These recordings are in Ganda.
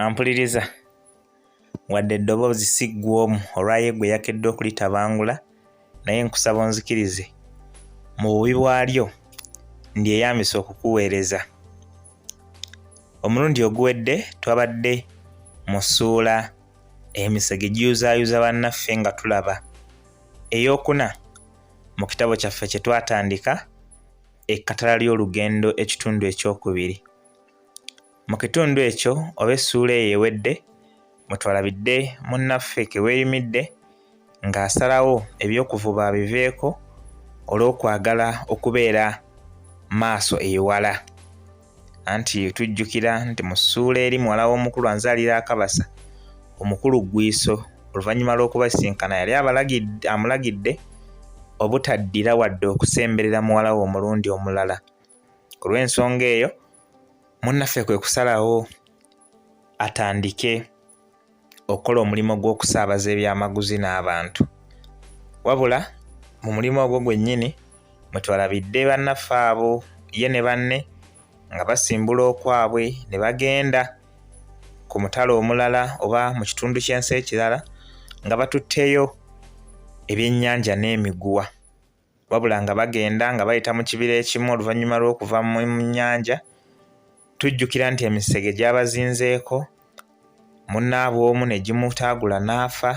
Ampuliriza wadde eddoboozi si ggw'omu olwayo gwe yakedde okulitabangula naye nkusaba onzikirize mu bubi bwalyo ndyeyambisa okukuweereza. Omulundi oguwedde twabadde mu ssuula emisege giyuzaayuza bannaffe nga tulaba eyokuna mu kitabo kyaffe kye twatandika ekkatala ly'olugendo ekitundu ekyokubiri. Mu kitundu ekyo oba essuula eyo ewedde mwe twalabidde munnaffe Keweerimidde ng'asalawo eby'okuvuba abiveeko olw'okwagala okubeera maaso ewala. Anti tujjukira nti mu ssuula eri muwala w'omukulu anzaalira akabasa omukulu Gwiiso oluvannyuma lw'okubasinkana yali amulagidde obutaddira wadde okusemberera muwala we omulundi omulala. Ku lw'ensonga eyo munnaffe kwe kusalawo atandike okukola omulimu gw'okusaabaza ebyamaguzi n'abantu. Wabula mu mulimu ogwo gwennyini mwe twalabidde bannaffe abo ye ne banne nga basimbula okwabwe ne bagenda ku mutalo omulala oba mu kitundu ky'ensi ekirala nga batutteyo ebyennyanja n'emiguwa. Wabula nga bagenda nga bayita mu kibira ekimu oluvannyuma lw'okuva mu nnyanja, tujjukira nti emisege gyabazinzeeko, munnaabwe omu ne gimutaagula n'afa,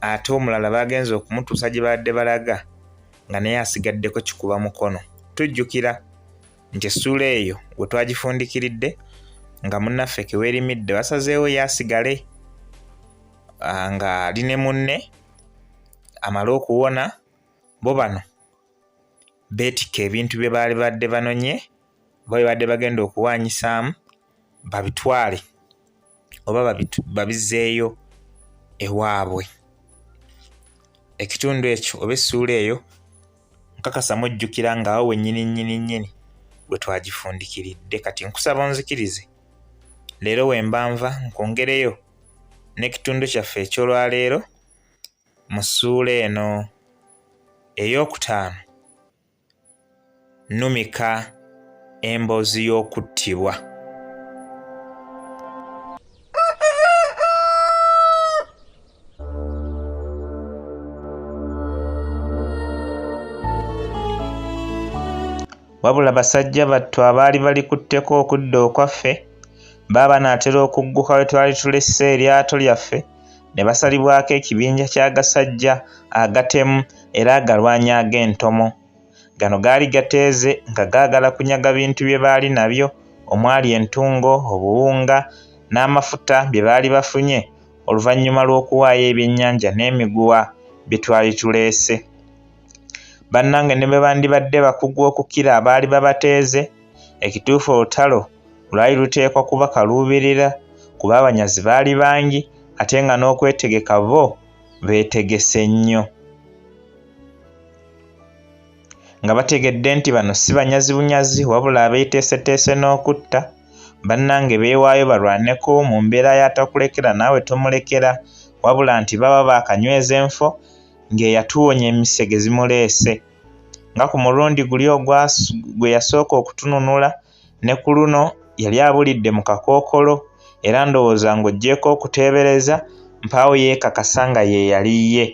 ate omulala bagenze okumutuusa gye badde balaga nga naye asigaddeko kikuba mukono. Tujjukira nti essuula eyo bwe twagifundikiridde nga munnaffe Keweerimidde basazeewo yasigale nga ali ne munne amale okuwona, bo bano beetikka ebintu bye baali badde banonye oba bye badde bagenda okuwaanyisaamu babitwale oba babizzeeyo ewaabwe. Ekitundu ekyo oba essuula eyo nkakasa mujjukira ng'awo wennyini bwe twagifundikiridde. Kati nkusaba onzikirize leero wembanva nkwongereyo n'ekitundu kyaffe eky'olwaleero mu ssuula eno ey'okutaano, nnumika emboozi y'okuttibwa. Wabula basajja battu abaali balikutteko okudda okwaffe baaba naatera okugguka we twali tulesse eryato lyaffe ne basalibwako ekibinja ky'agasajja agatemu era agalwanya ag'entomo. Gano gaali gateeze nga gaagala kunyaga bintu bye baali nabyo omwali entungo, obuwunga n'amafuta bye baali bafunye oluvannyuma lw'okuwaayo ebyennyanja n'emiguwa bye twali tuleese. Bannange ne bwe bandibadde bakugu okukira abaali babateeze, ekituufu olutalo lwali luteekwa kuba kaluubirira kuba abanyazi baali bangi ate nga n'okwetegeka bo beetegese nnyo. Nga bategedde nti bano si banyazi bunyazi wabula abeeteeseteese n'okutta, bannange beewaayo balwaneko mu mbeera y'atakulekera naawe tomulekera, wabula nti baba baakanyweza enfo ng'eyatuwonya emisege zimuleese. Nga ku mulundi guli gwe yasooka okutununula ne ku luno yali abulidde mu kakookolo era ndowooza ng'oggyeko okuteebereza mpaawo yeekakasa nga ye yali ye.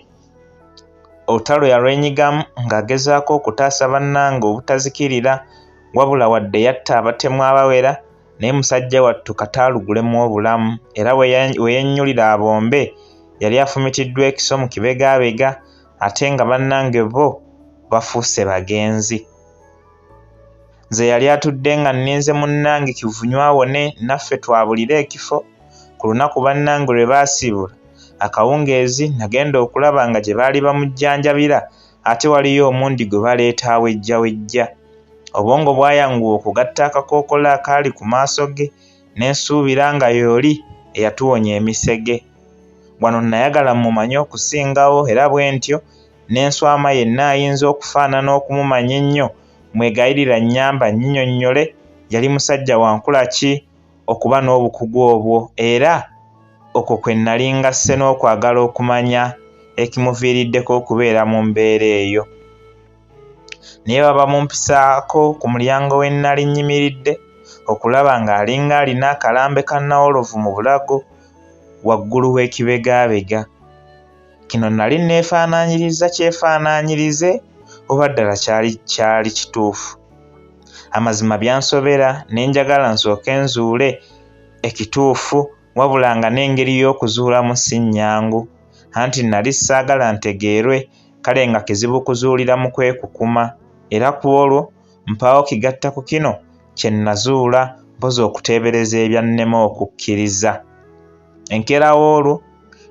Olutalo yalwenyigamu ng'agezaako okutaasa bannange obutazikirira wabula wadde yatta abatemu abawera naye musajja wattu kataalugulemu obulamu era we yennyulira abombe yali afumitiddwa ekiso mu kibegaabega ate nga bannange bo bafuuse bagenzi. Nze yali atudde nga nninze munnange Kivunywa-wone naffe twabulira ekifo. Ku lunaku bannange lwe baasiibula akawungeezi nagenda okulaba nga gye baali bamujjanjabira ate waliyo omundi gwe baleeta awejjawejja. Obwongo bwayanguwa okugatta akakookola akaali ku maaso ge ne nsuubira nga y'oli eyatuwonya emisege. Wano nayagala mumanye okusingawo era bwe ntyo n'enswama yenna ayinza okufaanana okumumanya ennyo mwegayirira nnyamba nnyinyonnyole yali musajja wa nkula ki okuba n'obukugu obwo, era okwo kwe nnali ngasse n'okwagala okumanya ekimuviiriddeko okubeera mu mbeera eyo. Naye baba mumpisaako ku mulyango we nnali nnyimiridde okulaba ng'alinga alina akalambe ka nawolovu mu bulago waggulu w'ekibegabega. Kino nali neefaanaanyiriza kyefaanaanyirize oba ddala kyali kituufu. Amazima byansobera ne njagala nsooke nzuule ekituufu wabula nga n'engeri y'okuzuulamu si nnyangu, anti nali saagala ntegeerwe kale nga kizibu kuzuulira mu kwekukuma, era ku olwo mpaawo kigatta ku kino kye nazuula mpozi okuteebereza ebyannema okukkiriza. Enkeera w'olwo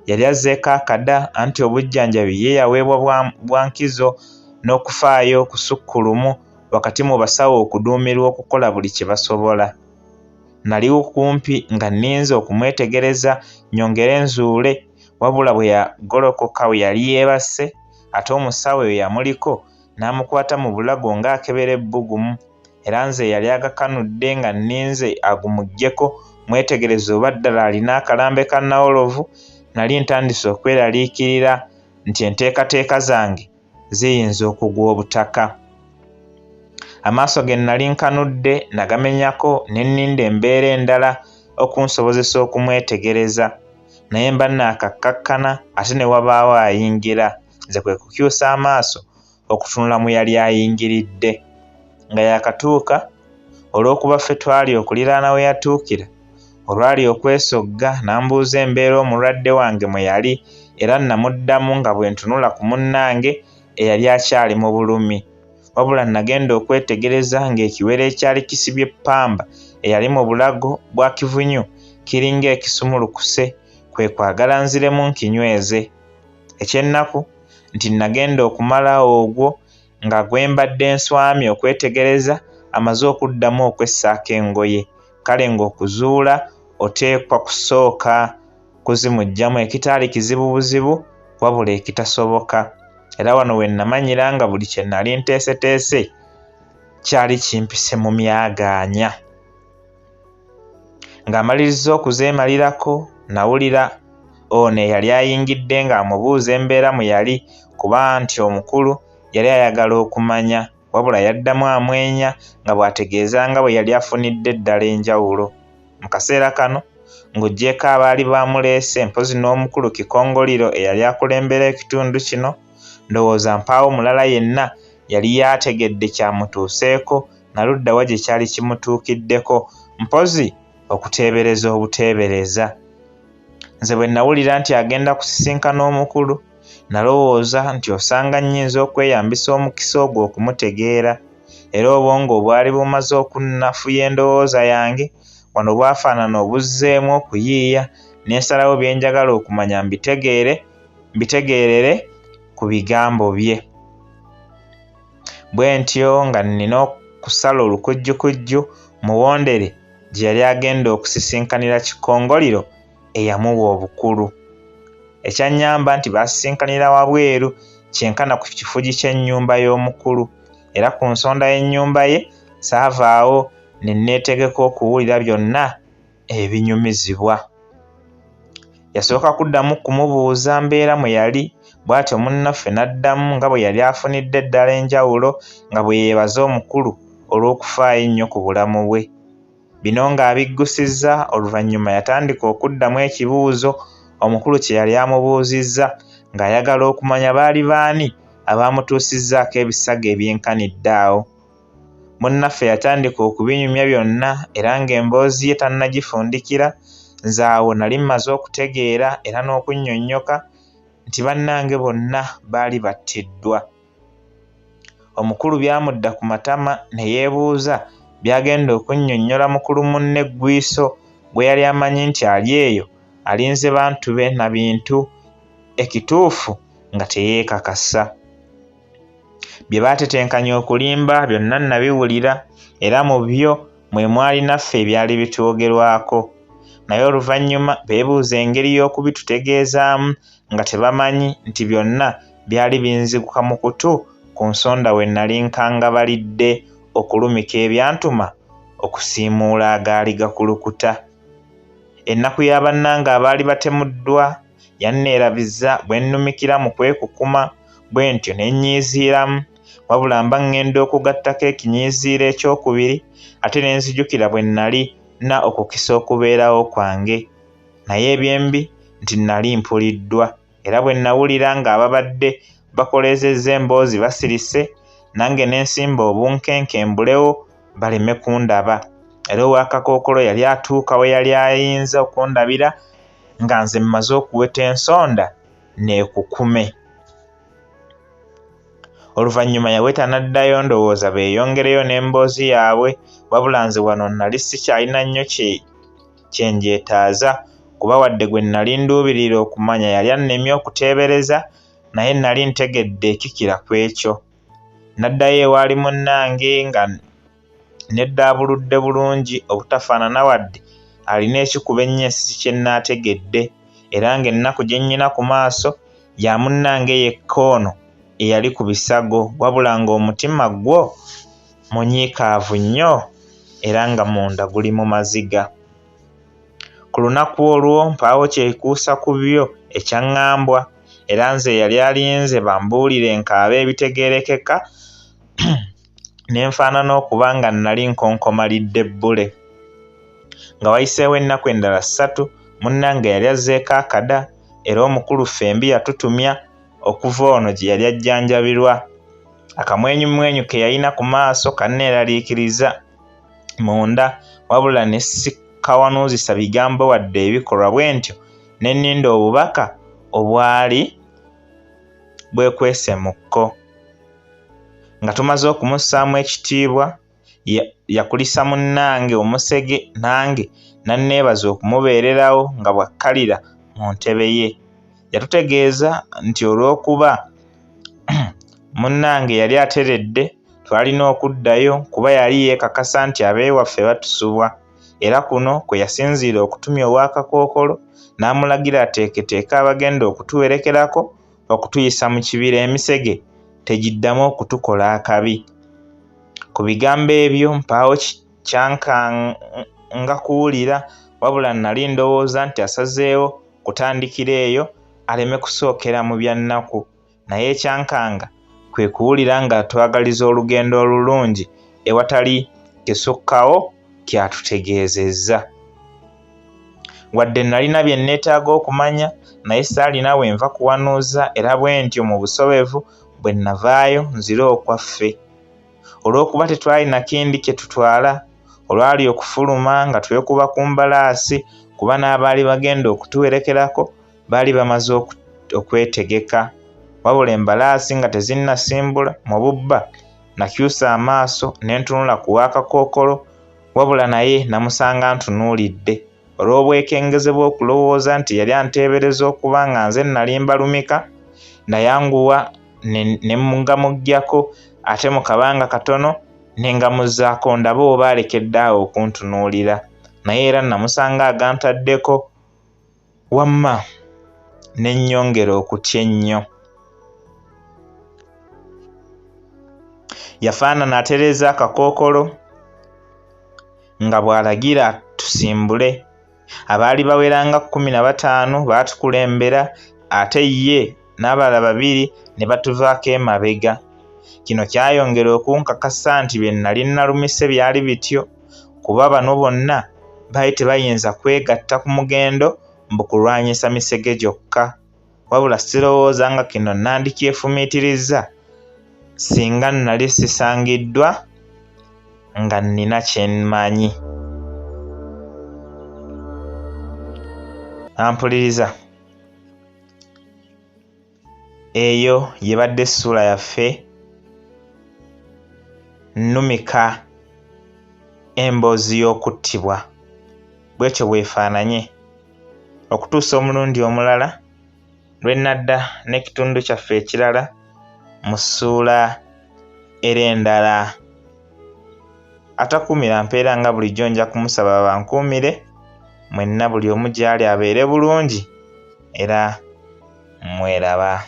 yali azzeeko akada anti obujjanjabi ye yaweebwa bwa nkizo n'okufaayo kusukkulumu wakati mu basawo okuduumirwa okukola buli kye basobola. Nali kumpi nga nninze okumwetegereza nyongere nzuule, wabula bwe yagolokoka we yali yeebase ate omusawo oyo yamuliko n'amukwata mu bulago ng'akebera ebbugumu, era nze yali agakanudde nga nninze agumuggyeko mwetegereze oba ddala alina akalambe ka nawolovu. Nali ntandise okweraliikirira nti enteekateeka zange ziyinza okugwa obutaka. Amaaso ge nali nkanudde nagamenyako ne nninda embeera endala okunsobozesa okumwetegereza, naye mba naakakkakkana ate ne wabaawo ayingira. Nze kwe kukyusa amaaso okutunula mu yali ayingiridde. Nga yakatuuka, olw'okuba ffe twali okuliraana we yatuukira, olwali okwesogga n'ambuuza embeera omulwadde wange mwe yali, era namuddamu nga bwe ntunula ku munnange eyali akyali mu bulumi. Wabula nagenda okwetegereza ng'ekiwero ekyali kisibye ppamba eyali mu bulago bwa kivunyu kiringa ekisumulukuse, kwe kwagala nziremu nkinyweze. Ekyennaku nti nagenda okumala ogwo nga gwe mbadde nswamye okwetegereza amaze okuddamu okwessaako engoye. Kale ng'okuzuula oteekwa kusooka kuzimuggyamu ekitaali kizibu buzibu wabula ekitasoboka. Era wano we namanyira nga buli kye nali nteeseteese kyali kimpise mu myagaanya. Ng'amaliriza okuzeemalirako nawulira ono eyali ayingidde ng'amubuuza embeera mwe yali, kuba nti omukulu yali ayagala okumanya, wabula yaddamu amwenya nga bw'ategeeza nga bwe yali afunidde eddala enjawulo. Mu kaseera kano ng'oggyeko abaali bamuleese mpozi n'omukulu Kikongoliro eyali akulembera ekitundu kino, ndowooza mpaawo mulala yenna yali yategedde kyamutuuseeko na luddawa gye kyali kimutuukiddeko, mpozi okuteebereza obuteebereza. Nze bwe nawulira nti agenda kusisinkana omukulu, nalowooza nti osanga nnyinza okweyambisa omukisa ogwo okumutegeera, era obwongo obwali bumaze okunnafuya endowooza yange wano bwafaanana obuzzeemu okuyiiya, ne nsalawo bye njagala okumanya mbitegeerere ku bigambo bye. Bwe ntyo nga nnina okusala olukujjukujju muwondere gye yali agenda okusisinkanira Kikongoliro eyamuwa obukulu. Ekyannyamba nti baasisinkanira wabweru kyenkana ku kifugi ky'ennyumba y'omukulu, era ku nsonda y'ennyumba ye saavaawo ne neetegeka okuwulira byonna ebinyumizibwa. Yasooka kuddamu kumubuuza mbeera mwe yali, bw'atyo munnaffe n'addamu nga bwe yali afunidde eddala enjawulo nga bwe yeebaza omukulu olw'okufaayo ennyo ku bulamu bwe. Bino ng'abiggusizza, oluvannyuma yatandika okuddamu ekibuuzo omukulu kye yali amubuuzizza ng'ayagala okumanya baali baani abaamutuusizzaako ebisago ebyenkanidde awo. Munnaffe yatandika okubinyumya byonna era ng'emboozi ye tannagifundikira. Nze awo nali mmaze okutegeera era n'okunnyonnyoka nti bannange bonna baali battiddwa. Omukulu byamudda ku matama ne yeebuuza byagenda okunnyonnyola mukulu munne Gwiso gwe yali amanyi nti ali eyo alinze bantu be na bintu, ekituufu nga teyeekakasa. Bye baatetenkanya okulimba byonna nabiwulira, era mu byo mwe mwali naffe ebyali bitwogerwako. Naye oluvannyuma beebuuza engeri y'okubitutegeezaamu nga tebamanyi nti byonna byali binziguka mu kutu ku nsonda we nali nkangabalidde okulumika ebyantuma okusiimuula agaali gakulukuta. Ennaku ya bannange abaali batemuddwa yanneerabiza bwe nnumikira mu kwekukuma, bwe ntyo ne nnyiiziiramu wabula mba ngenda okugattako ekinyiiziiro ekyokubiri ate ne nzijukira bwe nnali na okukisa okubeerawo kwange. Naye ebyembi nti nnali mpuliddwa, era bwe nawulira ng'ababadde bakolezezza emboozi basirise, nange ne nsimba obunkenke mbulewo baleme kundaba. Era ow'akakookolo yali atuuka we yali ayinza okundabira nga nze mmaze okuweta ensonda neekukume. Oluvannyuma yaweta n'addayo ndowooza beeyongereyo n'emboozi yaabwe, wabula nze wano nali sikyalina nnyo kye ndyetaaza, kuba wadde gwe nali nduubirira okumanya yali annemye okuteebereza, naye nali ntegedde ekikira ku ekyo. N'addayo ewaali munnange nga neddaabuludde bulungi obutafaanana wadde alina ekikuba ennyesisi kye nnaategedde, era ng'ennaku gye nnyina ku maaso ya munnange yekka ono eyali ku bisago, wabula ng'omutima gwo munyiikaavu nnyo era nga munda guli mu maziga. Ku lunaku olwo mpaawo kyekuusa ku byo ekyaŋŋambwa, era nze yali alinze bambuulire nkaaba ebitegeerekeka ne nfaanana okuba nga nnali nkonkomalidde bbule. Nga wayiseewo ennaku endala 3 munnange yali azzeeko akada, era omukulu Fembi yatutumya okuva ono gye yali ajjanjabirwa. Akamwenyumwenyu ke yalina ku maaso kanneeraliikiriza munda, wabula ne sikawanuuzisa bigambo wadde ebikolwa, bwe ntyo ne nninda obubaka obwali bwekwese mu kko. Nga tumaze okumussaamu ekitiibwa, yakulisa munnange omusege, nange nanneebaza okumubeererawo nga bwakkalira mu ntebe ye. Yatutegeeza nti olw'okuba munnange yali ateredde, twalina okuddayo kuba yali yeekakasa nti ab'ewaffe batusubwa, era kuno kwe yasinziira okutumya ow'akakookolo n'amulagira ateeketeeke abagenda okutuwerekerako okutuyisa mu kibira emisege tegiddamu okutukola akabi. Ku bigambo ebyo mpaawo kyankanga kuwulira, wabula nali ndowooza nti asazeewo kutandikira eyo aleme kusookera mu bya nnaku, naye ekyankanga kwe kuwulira nga twagaliza olugendo olulungi ewatali kisukkawo kyatutegeezezza. Wadde nalina bye nneetaaga okumanya, naye saalina we nva kuwanuuza, era bwe ntyo mu busobevu bwe navaayo nzire okwaffe. Olw'okuba tetwalina kindi kye tutwala, olwali okufuluma nga twekuba ku mbalaasi, kuba n'abaali bagenda okutuwerekerako baali bamaze okwetegeka. Wabula embalaasi nga tezinnasimbula mu bubba, nakyusa amaaso ne ntunula ku w'akakookolo, wabula naye namusanga ntunuulidde. Olw'obwekengeze bw'okulowooza nti yali anteebereza okuba nga nze nali mbalumika, nayanguwa ne mungamuggyako, ate mu kabanga katono ne ngamuzzaako ndabe oba alekedde awo okuntunuulira. Naye era namusanga agantaddeko, wamma ne nnyongera okutya ennyo. Yafaanana atereeza akakookolo nga bw'alagira tusimbule. Abaali baweranga 15 baatukulembera, ate ye n'abalala 2 ne batuvaako emabega. Kino kyayongera okunkakasa nti bye nnali nalumise byali bityo, kuba bano bonna baali tebayinza kwegatta ku mugendo mbu kulwanyisa misege gyokka, wabula sirowooza nga kino nandikyefumiitirizza singa nnali sisangiddwa nga nnina kye mmanyi. Ampuliriza, eyo yebadde essuula yaffe. Nnumika emboozi y'okuttibwa, bwekyo bwefaananye okutuusa omulundi omulala lwe nadda n'ekitundu kyaffe ekirala mu ssuula era endala. Atakuumira mpeera nga bulijjo nja kumusaba bankuumire, mwenna buli omu gy'ali abeere bulungi era mweraba.